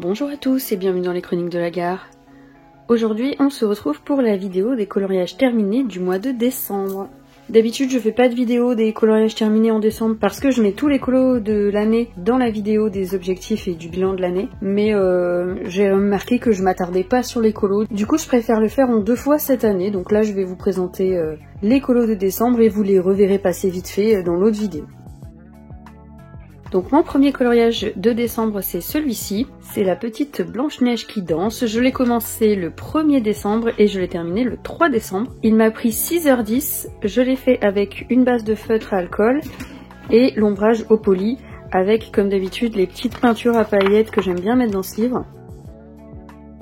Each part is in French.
Bonjour à tous et bienvenue dans les chroniques de la gare. Aujourd'hui on se retrouve pour la vidéo des coloriages terminés du mois de décembre. D'habitude je fais pas de vidéo des coloriages terminés en décembre parce que je mets tous les colos de l'année dans la vidéo des objectifs et du bilan de l'année. Mais j'ai remarqué que je m'attardais pas sur les colos. Du coup je préfère le faire en 2 fois cette année. Donc là je vais vous présenter les colos de décembre et vous les reverrez passer vite fait dans l'autre vidéo. Donc mon premier coloriage de décembre c'est celui-ci, c'est la petite Blanche-Neige qui danse. Je l'ai commencé le 1er décembre et je l'ai terminé le 3 décembre. Il m'a pris 6h10, je l'ai fait avec une base de feutre à alcool et l'ombrage au poli avec comme d'habitude les petites peintures à paillettes que j'aime bien mettre dans ce livre.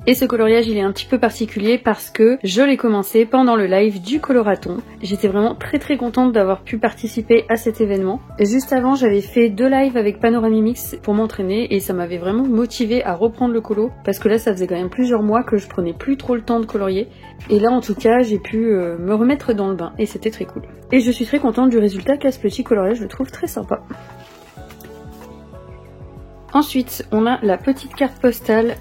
Et ce coloriage il est un petit peu particulier parce que je l'ai commencé pendant le live du coloraton. J'étais vraiment très contente d'avoir pu participer à cet événement. Et juste avant j'avais fait 2 lives avec Panoramimix pour m'entraîner et ça m'avait vraiment motivée à reprendre le colo parce que là ça faisait quand même plusieurs mois que je prenais plus trop le temps de colorier. Et là en tout cas j'ai pu me remettre dans le bain et c'était très cool. Et je suis très contente du résultat qu'a ce petit coloriage, je le trouve très sympa. Ensuite on a la petite carte postale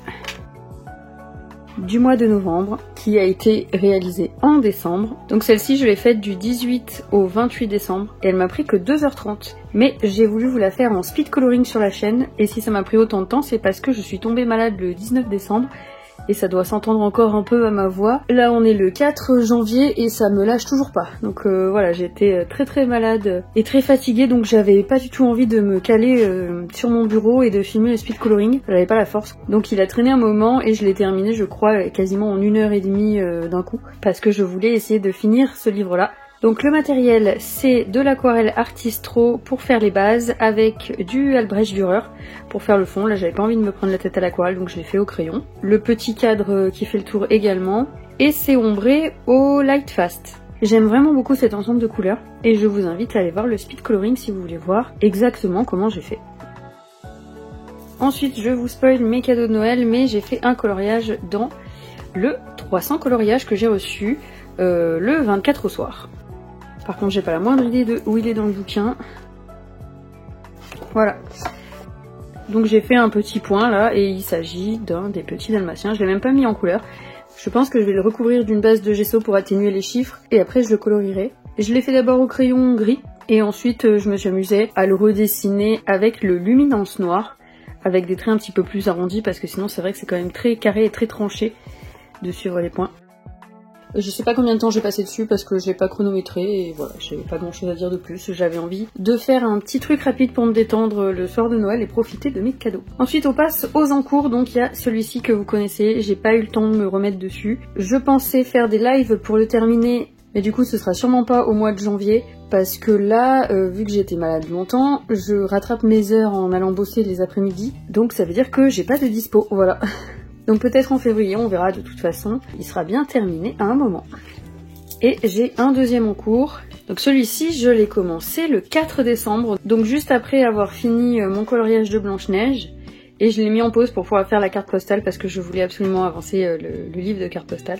du mois de novembre qui a été réalisée en décembre. Donc celle-ci je l'ai faite du 18 au 28 décembre et elle m'a pris que 2h30. Mais j'ai voulu vous la faire en speed coloring sur la chaîne et si ça m'a pris autant de temps c'est parce que je suis tombée malade le 19 décembre et ça doit s'entendre encore un peu à ma voix. Là on est le 4 janvier et ça me lâche toujours pas. Donc voilà, j'étais très malade et très fatiguée donc j'avais pas du tout envie de me caler sur mon bureau et de filmer le speed coloring. J'avais pas la force. Donc il a traîné un moment et je l'ai terminé je crois quasiment en 1h30 d'un coup parce que je voulais essayer de finir ce livre là. Donc le matériel c'est de l'aquarelle Artistro pour faire les bases avec du Albrecht Dürer pour faire le fond. Là j'avais pas envie de me prendre la tête à l'aquarelle donc je l'ai fait au crayon. Le petit cadre qui fait le tour également et c'est ombré au Light Fast. J'aime vraiment beaucoup cet ensemble de couleurs et je vous invite à aller voir le speed coloring si vous voulez voir exactement comment j'ai fait. Ensuite je vous spoil mes cadeaux de Noël mais j'ai fait un coloriage dans le 300 coloriage que j'ai reçu le 24 au soir. Par contre j'ai pas la moindre idée de où il est dans le bouquin. Voilà. Donc j'ai fait un petit point là et il s'agit d'un des petits dalmatiens. Je l'ai même pas mis en couleur. Je pense que je vais le recouvrir d'une base de gesso pour atténuer les chiffres et après je le colorierai. Je l'ai fait d'abord au crayon gris et ensuite je me suis amusée à le redessiner avec le luminance noir avec des traits un petit peu plus arrondis parce que sinon c'est vrai que c'est quand même très carré et très tranché de suivre les points. Je sais pas combien de temps j'ai passé dessus parce que je l'ai pas chronométré et voilà, j'ai pas grand chose à dire de plus. J'avais envie de faire un petit truc rapide pour me détendre le soir de Noël et profiter de mes cadeaux. Ensuite on passe aux encours, donc il y a celui-ci que vous connaissez, j'ai pas eu le temps de me remettre dessus. Je pensais faire des lives pour le terminer, mais du coup ce sera sûrement pas au mois de janvier parce que là, vu que j'étais malade longtemps, je rattrape mes heures en allant bosser les après-midi, donc ça veut dire que j'ai pas de dispo, voilà. Donc peut-être en février, on verra de toute façon. Il sera bien terminé à un moment. Et j'ai un deuxième en cours. Donc celui-ci, je l'ai commencé le 4 décembre. Donc juste après avoir fini mon coloriage de Blanche-Neige. Et je l'ai mis en pause pour pouvoir faire la carte postale parce que je voulais absolument avancer le livre de carte postale.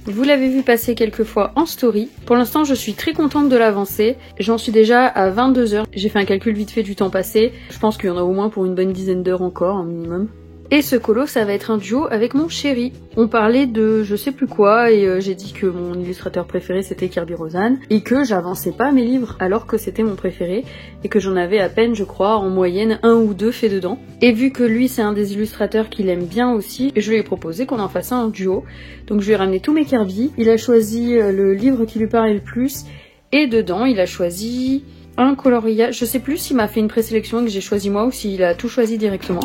Vous l'avez vu passer quelques fois en story. Pour l'instant, je suis très contente de l'avancer. J'en suis déjà à 22h. J'ai fait un calcul vite fait du temps passé. Je pense qu'il y en a au moins pour une bonne dizaine d'heures encore, un minimum. Et ce colo, ça va être un duo avec mon chéri. On parlait de je sais plus quoi et j'ai dit que mon illustrateur préféré c'était Kirby Rosanne et que j'avançais pas mes livres alors que c'était mon préféré et que j'en avais à peine, je crois, en moyenne 1 ou 2 faits dedans. Et vu que lui c'est un des illustrateurs qu'il aime bien aussi, je lui ai proposé qu'on en fasse un duo. Donc je lui ai ramené tous mes Kirby. Il a choisi le livre qui lui parlait le plus et dedans il a choisi un coloriage. Je sais plus s'il m'a fait une présélection et que j'ai choisi moi ou s'il a tout choisi directement.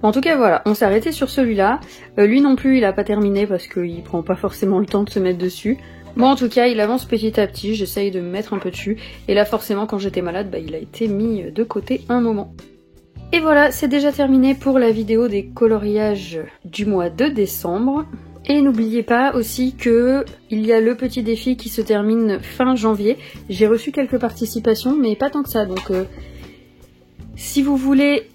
En tout cas voilà, on s'est arrêté sur celui-là. Lui non plus il a pas terminé parce qu'il prend pas forcément le temps de se mettre dessus. Bon en tout cas il avance petit à petit, j'essaye de me mettre un peu dessus. Et là forcément quand j'étais malade, il a été mis de côté un moment. Et voilà, c'est déjà terminé pour la vidéo des coloriages du mois de décembre. Et n'oubliez pas aussi que il y a le petit défi qui se termine fin janvier. J'ai reçu quelques participations mais pas tant que ça, donc si vous voulez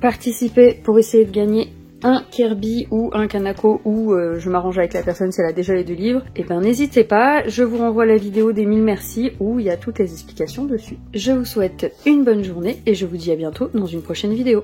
participer pour essayer de gagner un Kirby ou un Kanako ou je m'arrange avec la personne si elle a déjà les 2 livres, et ben n'hésitez pas, je vous renvoie la vidéo des 1000 merci où il y a toutes les explications dessus. Je vous souhaite une bonne journée et je vous dis à bientôt dans une prochaine vidéo.